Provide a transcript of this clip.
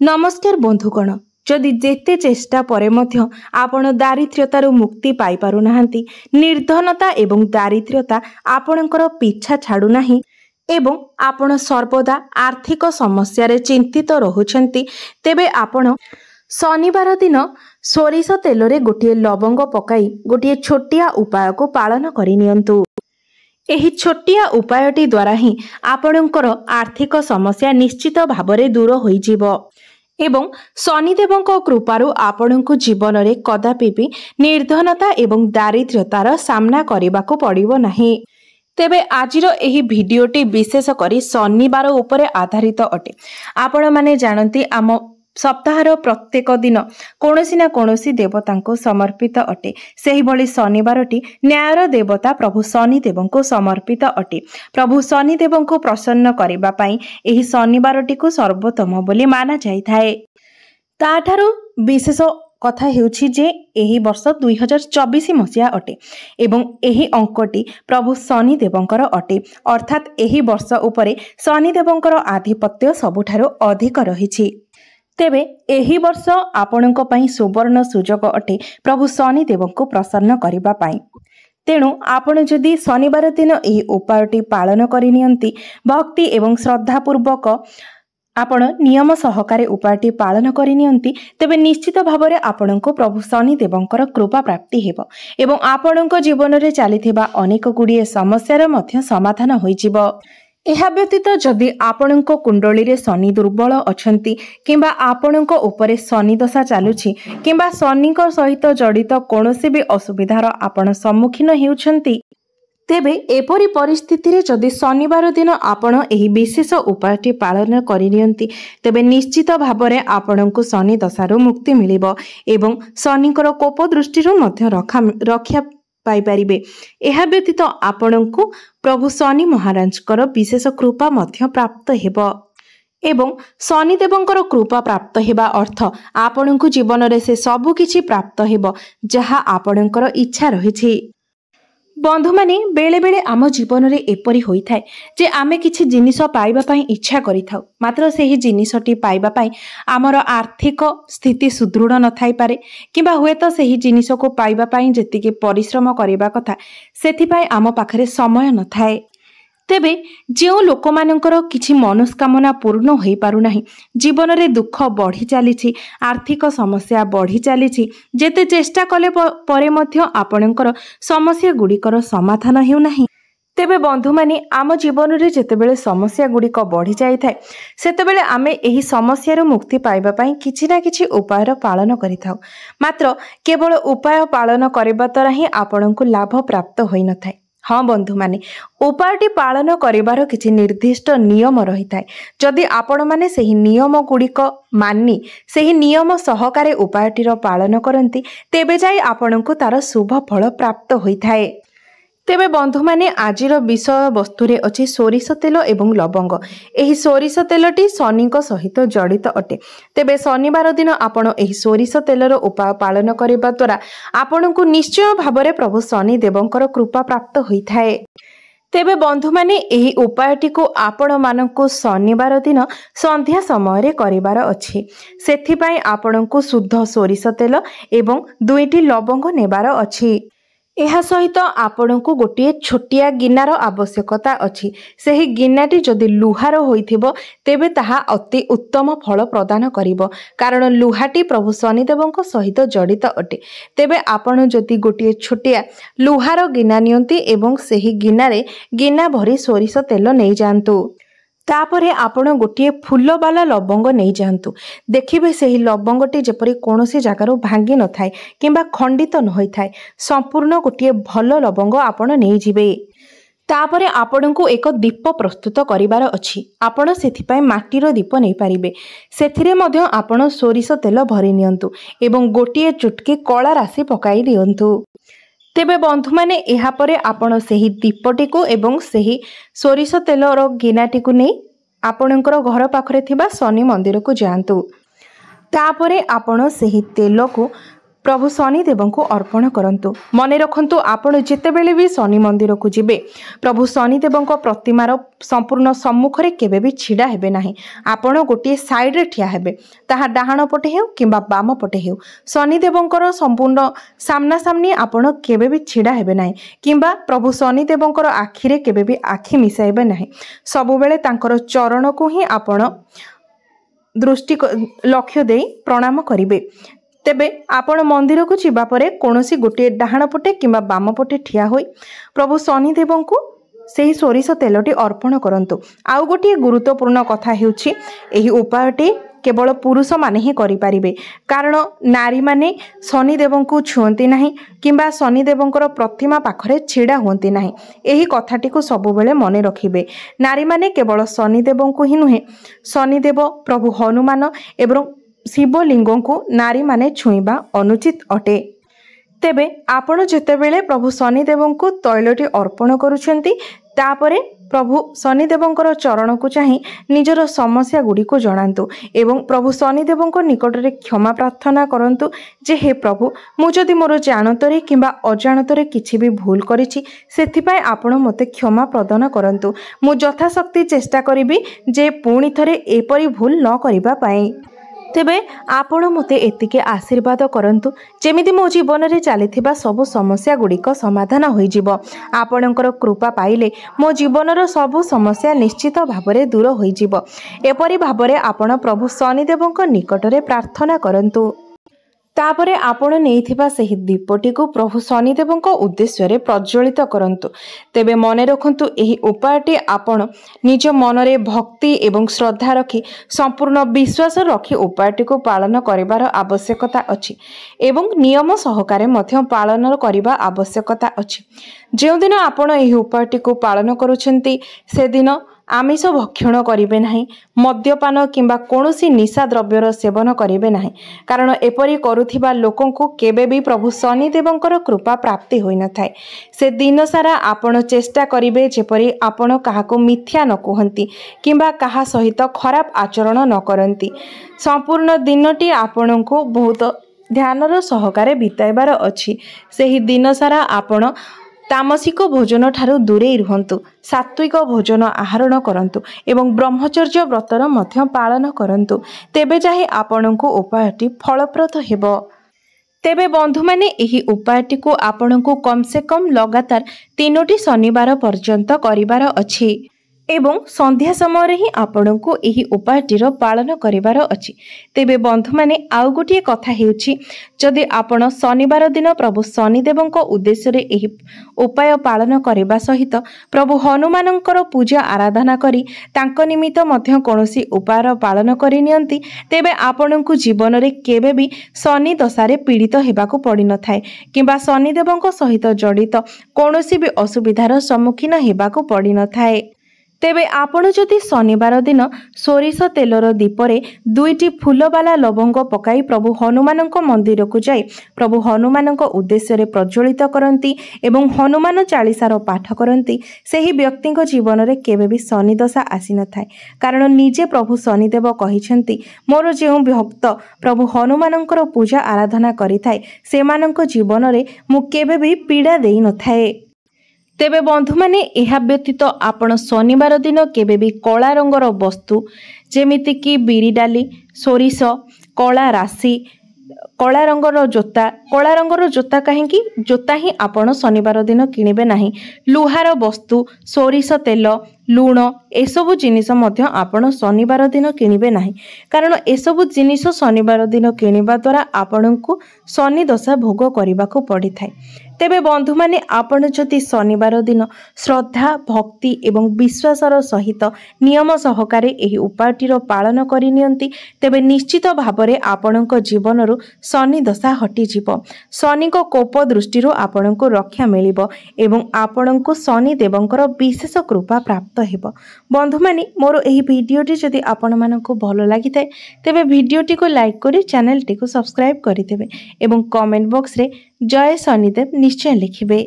नमस्कार बंधुगण। जदि जेते चेष्टा परे मध्य आपण दारिद्र्यतारू मुक्ति पाई पारु नाहंती, निर्धनता एवं दारिद्र्यता आपणकर पीछा छाड़ू नाही एवं आपण सर्वदा आर्थिक समस्या रे चिंतित रहुछंती, तेबे आपण शनिवार दिन सोरिष तेल रे गोटिए लवंग पकाई गोटिए छोटिया उपाय को पालन करि नियंतु। एही छोटिया उपायटी द्वारा ही आपणकर आर्थिक समस्या निश्चित भावरे दूर होई जीवो एवं शनिदेवଙ୍କ कृपारू आपणଙ୍କୁ जीवन रे कदापि भी निर्धनता एवं दारिद्र्यतार सामना करबाको पड़िबो नाही। तेबे आजिरो एही भिडियोटी विशेष करी शनिवार उपरे आधारित अटे। आपण माने जानती आम सप्ताहर प्रत्येक दिन कौनसी ना कौनसी देवतांको समर्पित अटे। सेही भली शनिवारटी न्यायर देवता प्रभु शनिदेव को समर्पित अटे। प्रभु शनिदेव को प्रसन्न करबा पई एही शनिवारटी को सर्वोत्तम बोली माना जाई थाए। ताठारो विशेष कथा हेउछि जे एही वर्ष 2024 मसिया अटे एवं एही अंकटी प्रभु शनिदेवंकर अटे, अर्थात एही वर्ष उपरे शनिदेवंकर आधिपत्य सबुठारो अधिक रहिछि। तेबे एही वर्ष आपणଙ୍କ ପାଇଁ सुवर्ण सुजोग अटे प्रभु शनिदेव को प्रसन्न करबा ପାଇଁ। तेणु आपण जदि शनिवार दिन एही उपायटी पालन करि नियंती, भक्ति एवं श्रद्धा पूर्वक आपण नियम सहकारे उपायटी पालन करि नियंती, तेबे निश्चित भावरे आपणଙ୍କୁ प्रभु शनिदेवंकर कृपा प्राप्ति हेबो एवं आपणଙ୍କ जीवन रे चलीथिबा अनेक गुडिए समस्यार मध्य समाधान होई जिवो। एहा व्यतीत जदि आपणଙ୍କ कुंडली रे शनि दुर्बल अछंती किंबा आपणଙ୍କ उपरे शनि दशा चालुछि किंबा शनिक सहित जड़ित कोनोसी भी असुविधार आपण सम्मुखीन हेउछंती, तेबे एपरि परिस्थिति रे जदि शनिवार दिन आपण एही विशेष उपायटी पालन करि नियंती, तेबे निश्चित भावरे आपणଙ୍କୁ शनि दशारू मुक्ति मिलिबो एवं शनिकर कोप दृष्टिरू मध्य रक्षा पाई परिबे। एहा व्यतीत आपणଙ୍କୁ प्रभु शनि महाराजकर विशेष कृपा मध्य प्राप्त हेबो एवं शनिदेवंकर कृपा प्राप्त हेबा अर्थ आपणଙ୍କୁ जीवन रे से सबु किछि प्राप्त हेबो जहा आपणଙ୍କର इच्छा रहिछि। बंधु माने बेले बेले आम जीवन रे एपरि होई थाए जे आमे किछि जिनिस पाइबा पई इच्छा करि थाउ, मात्र सेही जिनिसटी पाइबा पई आमर आर्थिक स्थिति सुदृढ़ न थाई पारे किंबा हुए तो सेही जिनिस को पाइबा पई जेतिके परिश्रम करिबा कथा सेथि पई आम पाखरे समय न थाए। तेबे जो लोक मानकर किछि मनोस्कामना पूर्ण होई पारु नाही, जीवन रे दुख बढ़ी चलीछि, आर्थिक समस्या बढ़ी चलीछि, जेते चेष्टा कले परे मध्य आपणकर समस्या गुड़िकर समाधान हेउ नाही, तेबे बंधु माने आम जीवन रे जेतेबेले समस्या गुड़िक बढ़ी जाई थाए सेतेबेले आमे एही समस्यार मुक्ति पाइबा पई किछि ना किछि उपायर पालन करिथाउ। मात्र केवल उपाय पालन करबा द्वारा ही आपणଙ୍କୁ लाभ प्राप्त होई न थाए। हाँ बंधु माने उपायटी पालन करिवार किछि निर्दिष्ट नियम रही थाए। जदि आपण माने सेही नियम गुड़िक मानी सेही नियम सहकारे उपायटीर पालन करंती, तेबे जाई आपणଙ୍କୁ तार शुभ फल प्राप्त होई थाए। तेबे बंधु माने आजिर विषय वस्तु रे अछि सोरिष तेल एवं लवंग। एही सोरिष तेलटी शनिक सहित जड़ित अटे। तेबे शनिवार दिन आपण एही सोरिष तेलर उपाय पालन करिबा द्वारा आपणଙ୍କୁ निश्चय भावरे प्रभु शनि देवंकर कृपा प्राप्त होई थाए। तेबे बंधु माने एही उपायटी को आपण माननको शनिवार दिन संध्या समय रे करिवार अछि। सेथि पई आपणଙ୍କୁ शुद्ध सोरिष तेल एवं 2टी लवंग नेबार अछि। एहा सहित आपणଙ୍କୁ गोटिए छोटिया गिनार आवश्यकता अछि। सेही गिनाटी जदि लुहार होइथिबो तेबे ताहा अति उत्तम फल प्रदान करिवो, कारण लुहाटी प्रभु शनिदेवଙ୍କ सहित जड़ित अटे। तेबे आपण जदि गोटिए छोटिया लुहार गिना नियंती एवं सेही गिनारे गिना भरी सोरिष तेल नै जांतु, तापरे आपण गोटिए फूल वाला लवंग नहीं जांतु। देखिबे सेही लवंगटी जेपरि कोनोसी जगारो भांगी न थाए किंबा खंडित न होई थाए, संपूर्ण गोटिए भल लवंग आपण नहीं जिबे। तापरे आपणଙ୍କୁ एक दीप प्रस्तुत करिवार अछि। आपण सेथि पई माटीर दीप नै पारिबे। सेथिरे मध्य आपण सोरिष तेल भरि नियंतु एवं गोटिए चुटकी कला राशि पकाई दियंतु। तेबे बंधु माने एहा परे आपण सेही दीपटी को एवं सेही सोरिष तेलर गिनाटी को नै आपणଙ୍କର घर पाखरे थिबा शनि मंदिर को जांतु। तापरे आपण सेही तेल को प्रभु शनिदेव को अर्पण करंतु। मने रखंतु आपण जेतेबेले भी शनि मंदिर को जिबे प्रभु शनिदेव प्रतिमार संपूर्ण सम्मुख रे केबे भी छिड़ा हेबे नाही। आपण गोटे साइड रे ठिया हेबे, ताहा डाहाण पटे हेउ किंबा बाम पटे हेउ, शनिदेवंकर संपूर्ण सामना सामनी आपण केबे भी छिड़ा हेबे नाही किंबा प्रभु शनिदेवंकर आखि रे केबे भी आखि मिसाइबे नाही। सबु बेले तांकर चरण को ही आपण दृष्टि लक्ष्य दे प्रणाम करिवे। तेबे आपण मंदिर को जीवा परे कोनोसी गोटे डाहाण पटे किंबा बाम पटे ठिया होई प्रभु शनिदेव को सेही सोरिष तेलटी अर्पण करंतु। आउ गोटे गुरुत्वपूर्ण कथा हेउछि एही उपायटी केवल पुरुष माने ही करि पारिबे, कारण नारी माने शनिदेव को छुअंती नाही किंबा शनिदेवंकर प्रतिमा पाखरे छिड़ा हुअंती नाही। एही कथाटी को सबु बेले मने रखिबे। नारी माने केवल शनिदेव को ही नुहे, शनिदेव प्रभु हनुमान एवं शिवलिंग को नारी माने छुईबा अनुचित अटे। तेबे आपण जेतेबेले प्रभु शनिदेव को तैलटी अर्पण करुछंती तापरे प्रभु शनिदेवंकर चरण को चाहि निजर समस्या गुडी को जणांतु एवं प्रभु शनिदेवंक निकट रे क्षमा प्रार्थना करंतु जे हे प्रभु मु जदि मोर जानतरे किंबा अजाणतरे किछि भी भूल करिछि सेथिपाई आपण मते क्षमा प्रदान करंतु। मु यथाशक्ति चेष्टा करिबी जे पुणी थरे एपरि भूल न करिबा पाई। तेबे आपण मते एतिके आशीर्वाद करंतु जेमिति मो जीवन रे चलीथिबा सब समस्या गुड़िक समाधान होई जिवो। आपणकर कृपा पाइले मो जीवनर सब समस्या निश्चित भावरे दूर होई जिवो। एपरि भावरे आपण प्रभु शनिदेवंक निकटरे प्रार्थना करंतु। तापरे आपण नेइथिबा सेही दीपटी को प्रभु शनिदेवंक उद्देश्य रे प्रज्वलित करंतु। तेबे मने रखंतु एही उपायटी आपण निज मनरे भक्ति एवं श्रद्धा रखी संपूर्ण विश्वास रखी उपायटी को पालन करिवार आवश्यकता अछि एवं नियम सहकारे मध्य पालन करिवा आवश्यकता अछि। जेउ दिन आपण एही उपायटी को पालन करूछंती से दिन आमिष भक्षण करिवे नाही, मद्यपान किंबा कोनोसी निशा द्रव्यर सेवन करिवे नाही, कारण एपरि करुथिबा लोकंकु केबे भी प्रभु शनिदेवंकर कृपा प्राप्ति होई न थाए। से दिन सारा आपण चेष्टा करिवे जेपरि आपण काहाको मिथ्या न कहंती किंबा काहा सहित खराब आचरण न करंती। संपूर्ण दिनटी आपणको बहुत ध्यानर सहकारे बिताइबार अछि। सेही दिन सारा आपण तामसिक भोजन ठारू दूरे रुहंतु, सात्विक भोजन आहरण करंतु एवं ब्रह्मचर्य व्रतर मध्य पालन करंतु। तेबे जाहि आपणको उपायटी फलप्रद हेबो। तेबे बंधु माने एही उपायटी को आपणको कम से कम लगातार 3टी शनिवार पर्यंत करिवार अछि एवं संध्या समय ही आपण को एही उपायटीर पालन करिवार अछि। तेबे बंधु माने आउ गोटे कथा हेउछि, जदि आपण शनिवार दिन प्रभु शनिदेवंक उद्देश्य रे एही उपाय पालन करिबा सहित प्रभु हनुमानंकर पूजा आराधना करी तांक निमित्त मध्य कोनोसी उपायर पालन करि नियंती तेबे आपणको जीवन रे केबे भी शनि दशारे पीड़ित हेबाकू पड़ी न थाए किंबा शनिदेवंक सहित जड़ित कोनोसी भी असुविधार सम्मुखीन हेबाकू पड़ी न थाए। तेबे आपण जदि शनिवार दिन सोरिष तेलर दीपरे 2टी फूलवाला लवंग पकाई प्रभु हनुमानंक मंदिर को जाई प्रभु हनुमानंक उद्देश्य रे प्रज्वलित करंती एवं हनुमान चालीसार पाठ करंती, सेही व्यक्तिंक जीवन रे केबे भी शनि दशा आसी न थाए, कारण निजे प्रभु शनिदेव कहिसेंती मोर जेउ भक्त प्रभु हनुमानंकर पूजा आराधना करि थाए सेमानंक जीवन रे मु केबे भी पीड़ा देई न थाए। तेबे बंधु माने एहा व्यतीत आपण शनिवार दिन केबे भी कला रंगर वस्तु जेमिति कि बिरी डाली, सोरिष, कला राशि, कला रंगर जोता कहीं जोता ही आपण शनिवार दिन किनिबे नाही। लुहार वस्तु, सोरिष तेल, लुण एसबु जिनिस मध्य आपण शनिवार दिन किनिबे नाही, कारण एसबु जिनिस शनिवार दिन किनिबा द्वारा आपणको शनि दशा भोग करबाकू पड़ी थाए। तेबे बंधु माने आपण जदि शनिवार दिन श्रद्धा भक्ति एवं विश्वासर सहित नियम सहकारे एही उपायटीर पालन करि नियंती तेबे निश्चित भावरे आपणक जीवनरु शनि दशा हटि जीव, शनि को कोप दृष्टिरो आपणको रक्षा मिलिबो एवं आपणको शनि देवंकर विशेष कृपा प्राप्त हेबो। बंधु माने मोर एही भिडियोटी जदि आपण मानकु भलो लागिथाय तेबे भिडियोटी को लाइक करी चैनल टी को सब्सक्राइब करिदेबे एवं कमेंट बॉक्स रे जय शनिदेव निश्चय लिखिबे।